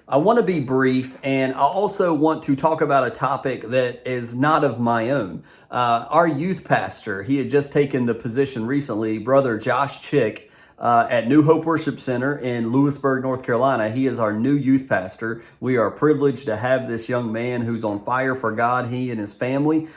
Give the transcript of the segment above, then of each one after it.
I want to be brief, and I also want to talk about a topic that is not of my own. Our youth pastor, he had just taken the position recently, Brother Josh Chick, at New Hope Worship Center in Lewisburg, North Carolina. He is our new youth pastor. We are privileged to have this young man who's on fire for God, he and his family.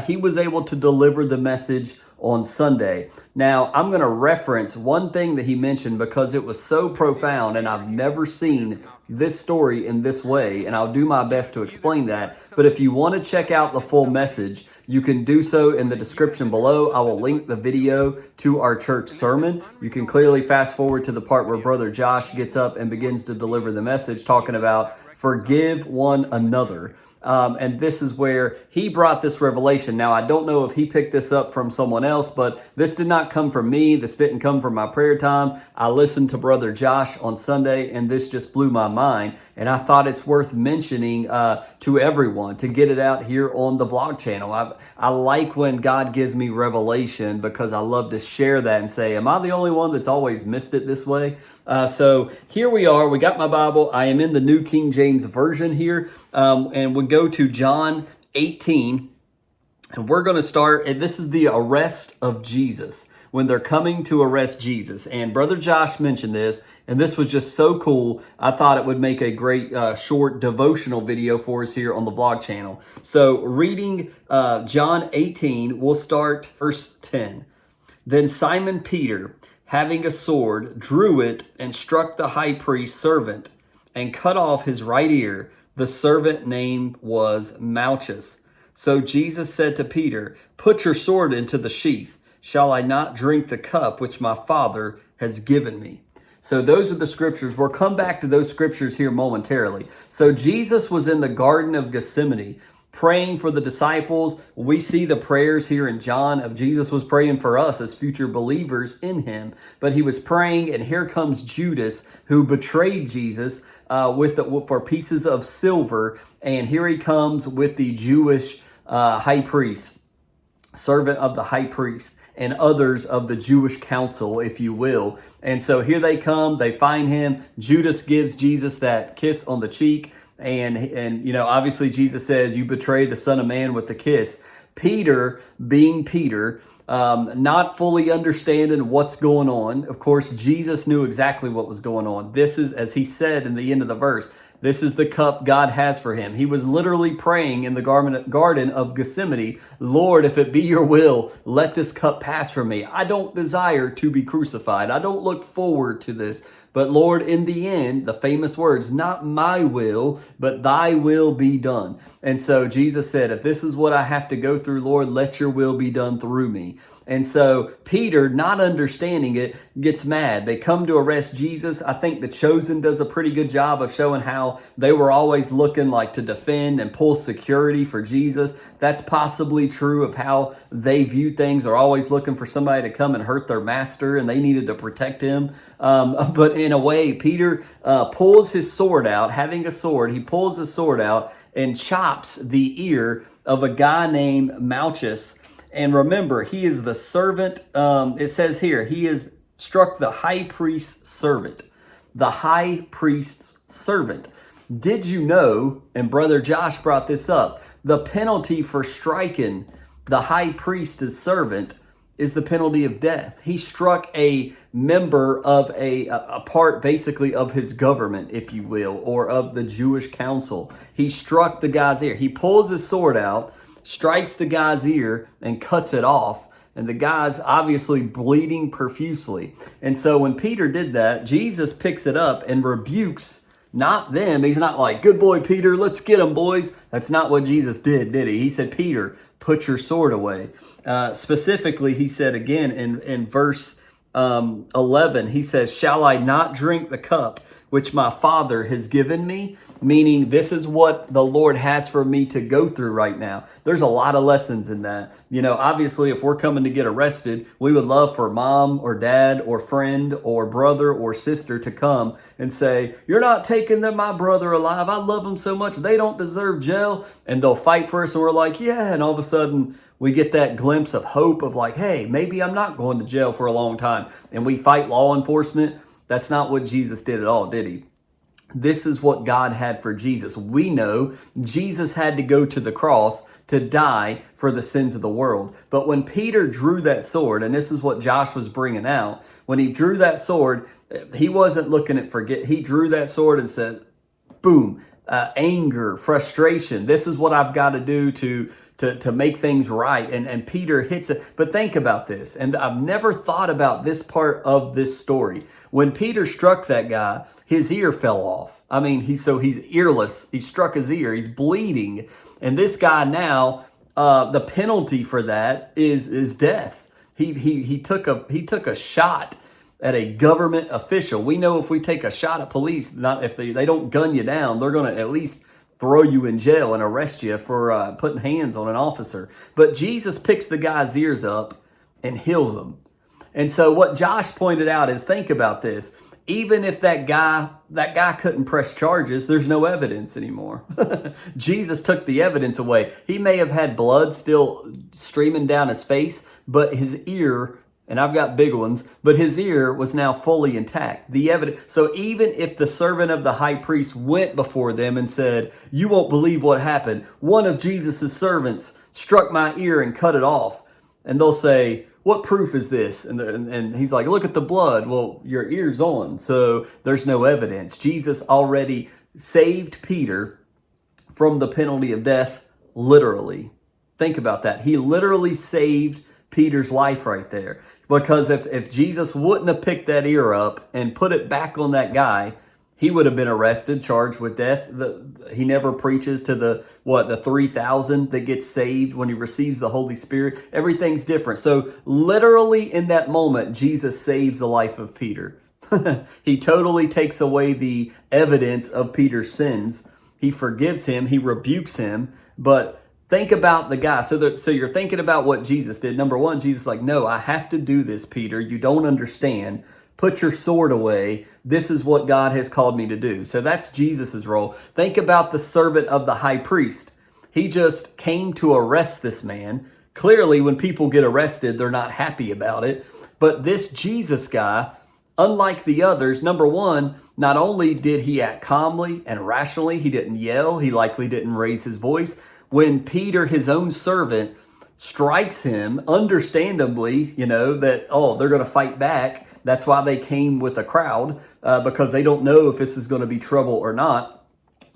He was able to deliver the message on Sunday. Now, I'm going to reference one thing that he mentioned because it was so profound, and I've never seen this story in this way, and I'll do my best to explain that. But if you want to check out the full message, you can do so in the description below. I will link the video to our church sermon. You can clearly fast forward to the part where Brother Josh gets up and begins to deliver the message talking about forgive one another. And this is where he brought this revelation. Now, I don't know if he picked this up from someone else, but this did not come from me. This didn't come from my prayer time. I listened to Brother Josh on Sunday, and this just blew my mind. And I thought it's worth mentioning to everyone to get it out here on the vlog channel. I like when God gives me revelation because I love to share that and say, am I the only one that's always missed it this way? So here we are. We got my Bible. I am in the New King James Version here. And we go to John 18. And we're going to start. And this is the arrest of Jesus, when they're coming to arrest Jesus. And Brother Josh mentioned this. And this was just so cool. I thought it would make a great short devotional video for us here on the vlog channel. So reading John 18, we'll start verse 10. Then Simon Peter, having a sword, drew it and struck the high priest's servant and cut off his right ear. The servant name was Malchus. So Jesus said to Peter, put your sword into the sheath. Shall I not drink the cup which my Father has given me? So those are the scriptures. We'll come back to those scriptures here momentarily. So Jesus was in the Garden of Gethsemane praying for the disciples. We see the prayers here in John of Jesus was praying for us as future believers in him. But he was praying, and here comes Judas, who betrayed Jesus for pieces of silver. And here he comes with the Jewish high priest, servant of the high priest, and others of the Jewish council, if you will. And so here they come, they find him. Judas gives Jesus that kiss on the cheek. And you know, obviously Jesus says, you betray the Son of Man with the kiss. Peter, being Peter, not fully understanding what's going on. Of course, Jesus knew exactly what was going on. This is, as he said in the end of the verse, this is the cup God has for him. He was literally praying in the Garden of Gethsemane, Lord, if it be your will, let this cup pass from me. I don't desire to be crucified. I don't look forward to this. But Lord, in the end, the famous words, not my will, but thy will be done. And so Jesus said, if this is what I have to go through, Lord, let your will be done through me. And so Peter, not understanding it, gets mad. They come to arrest Jesus. I think The Chosen does a pretty good job of showing how they were always looking like to defend and pull security for Jesus. That's possibly true of how they view things. They're always looking for somebody to come and hurt their master, and they needed to protect him. But in a way, Peter pulls his sword out, having a sword. He pulls his sword out and chops the ear of a guy named Malchus. And remember, he is the servant. It says here, he is struck the high priest's servant. The high priest's servant. Did you know, and Brother Josh brought this up, the penalty for striking the high priest's servant is the penalty of death. He struck a member of a part basically of his government, if you will, or of the Jewish council. He struck the guy's ear. He pulls his sword out, strikes the guy's ear, and cuts it off. And the guy's obviously bleeding profusely. And so when Peter did that, Jesus picks it up and rebukes not them. He's not like, good boy, Peter, let's get him, boys. That's not what Jesus did he? He said, Peter, put your sword away. Specifically, he said again in verse 11, he says, shall I not drink the cup which my Father has given me? Meaning this is what the Lord has for me to go through right now. There's a lot of lessons in that. You know, obviously, if we're coming to get arrested, we would love for mom or dad or friend or brother or sister to come and say, you're not taking my brother alive. I love him so much. They don't deserve jail. And they'll fight for us. And we're like, yeah. And all of a sudden, we get that glimpse of hope of like, hey, maybe I'm not going to jail for a long time. And we fight law enforcement. That's not what Jesus did at all, did he? This is what God had for Jesus. We know Jesus had to go to the cross to die for the sins of the world. But when Peter drew that sword, and this is what Josh was bringing out, when he drew that sword, he wasn't looking at forget. He drew that sword and said, boom, anger, frustration. This is what I've got to do to make things right. And Peter hits it. But think about this. And I've never thought about this part of this story. When Peter struck that guy, his ear fell off. I mean, he's earless. He struck his ear. He's bleeding. And this guy now, the penalty for that is death. He took a shot at a government official. We know if we take a shot at police, not if they don't gun you down, they're going to at least throw you in jail and arrest you for putting hands on an officer. But Jesus picks the guy's ears up and heals him. And so what Josh pointed out is, think about this. Even if that guy couldn't press charges, there's no evidence anymore. Jesus took the evidence away. He may have had blood still streaming down his face, but his ear, and I've got big ones, but his ear was now fully intact. The evidence. So even if the servant of the high priest went before them and said, "You won't believe what happened. One of Jesus's servants struck my ear and cut it off," and they'll say, "What proof is this?" And he's like, "Look at the blood." Well, your ear's on, so there's no evidence. Jesus already saved Peter from the penalty of death, literally. Think about that. He literally saved Peter's life right there. Because if Jesus wouldn't have picked that ear up and put it back on that guy, he would have been arrested, charged with death. He never preaches to the 3,000 that gets saved when he receives the Holy Spirit. Everything's different. So literally in that moment, Jesus saves the life of Peter. He totally takes away the evidence of Peter's sins. He forgives him. He rebukes him. But think about the guy. So you're thinking about what Jesus did. Number one, Jesus is like, "No, I have to do this, Peter. You don't understand. Put your sword away. This is what God has called me to do." So that's Jesus's role. Think about the servant of the high priest. He just came to arrest this man. Clearly, when people get arrested, they're not happy about it. But this Jesus guy, unlike the others, number one, not only did he act calmly and rationally, he didn't yell. He likely didn't raise his voice. When Peter, his own servant, strikes him, understandably, that, they're going to fight back. That's why they came with a crowd, because they don't know if this is going to be trouble or not.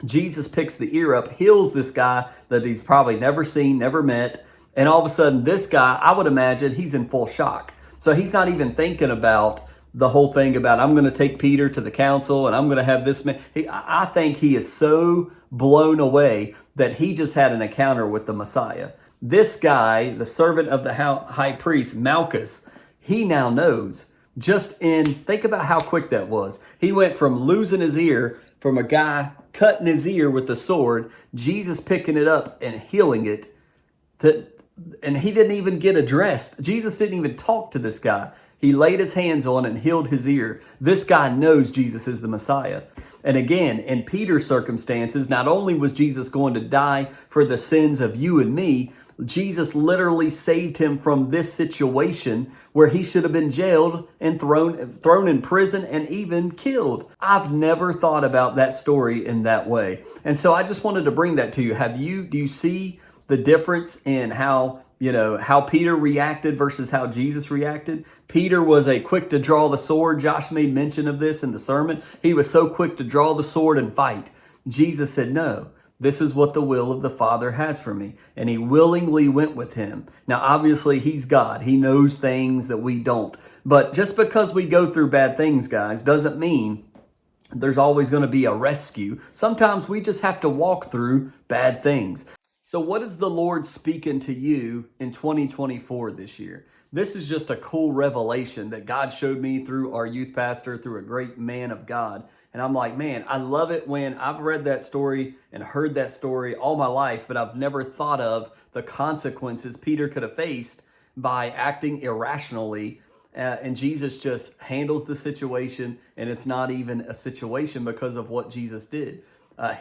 Jesus picks the ear up, heals this guy that he's probably never seen, never met. And all of a sudden, this guy, I would imagine, he's in full shock. So he's not even thinking about the whole thing about, I'm going to take Peter to the council and I'm going to have this man. I think he is so blown away that he just had an encounter with the Messiah. This guy, the servant of the high priest, Malchus, he now knows. Think about how quick that was. He went from losing his ear, from a guy cutting his ear with the sword, Jesus picking it up and healing it, and he didn't even get addressed. Jesus didn't even talk to this guy. He laid his hands on and healed his ear. This guy knows Jesus is the Messiah. And again, in Peter's circumstances, not only was Jesus going to die for the sins of you and me, Jesus literally saved him from this situation where he should have been jailed and thrown in prison and even killed. I've never thought about that story in that way. And so I just wanted to bring that to you. Do you see the difference in how Peter reacted versus how Jesus reacted? Peter was quick to draw the sword. Josh made mention of this in the sermon. He was so quick to draw the sword and fight. Jesus said, "No, this is what the will of the Father has for me." And he willingly went with him. Now, obviously, he's God. He knows things that we don't. But just because we go through bad things, guys, doesn't mean there's always going to be a rescue. Sometimes we just have to walk through bad things. So what is the Lord speaking to you in 2024 this year? This is just a cool revelation that God showed me through our youth pastor, through a great man of God. And I'm like, man, I love it when I've read that story and heard that story all my life, but I've never thought of the consequences Peter could have faced by acting irrationally. And Jesus just handles the situation, and it's not even a situation because of what Jesus did.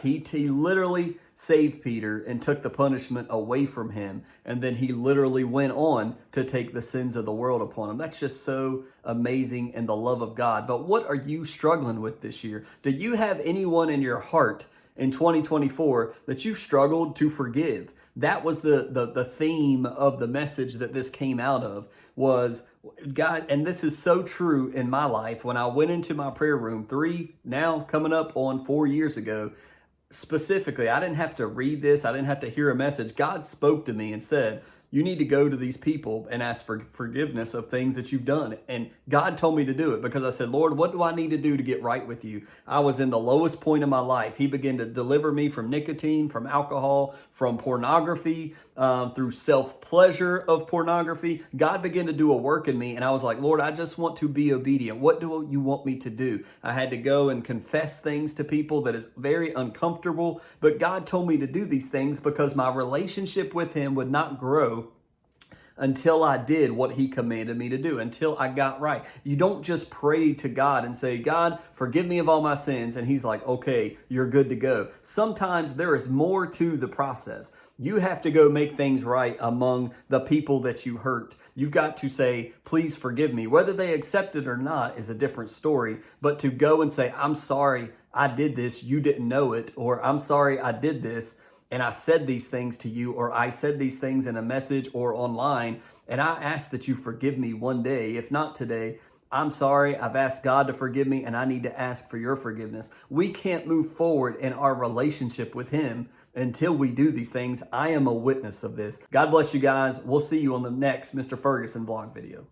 He literally saved Peter and took the punishment away from him. And then he literally went on to take the sins of the world upon him. That's just so amazing in the love of God. But what are you struggling with this year? Do you have anyone in your heart in 2024 that you've struggled to forgive? That was the theme of the message that this came out of, was God. And this is so true in my life. When I went into my prayer room now coming up on 4 years ago, specifically, I didn't have to read this. I didn't have to hear a message. God spoke to me and said, you need to go to these people and ask for forgiveness of things that you've done. And God told me to do it because I said, Lord, what do I need to do to get right with you? I was in the lowest point of my life. He began to deliver me from nicotine, from alcohol, from pornography, through self-pleasure of pornography. God began to do a work in me. And I was like, Lord, I just want to be obedient. What do you want me to do? I had to go and confess things to people that is very uncomfortable. But God told me to do these things because my relationship with him would not grow until I did what he commanded me to do, until I got right. You don't just pray to God and say, God, forgive me of all my sins. And he's like, okay, you're good to go. Sometimes there is more to the process. You have to go make things right among the people that you hurt. You've got to say, please forgive me. Whether they accept it or not is a different story. But to go and say, I'm sorry I did this, you didn't know it, or I'm sorry I did this, and I said these things to you, or I said these things in a message or online, and I ask that you forgive me one day, if not today. I'm sorry, I've asked God to forgive me, and I need to ask for your forgiveness. We can't move forward in our relationship with him until we do these things. I am a witness of this. God bless you guys. We'll see you on the next Mr. Ferguson vlog video.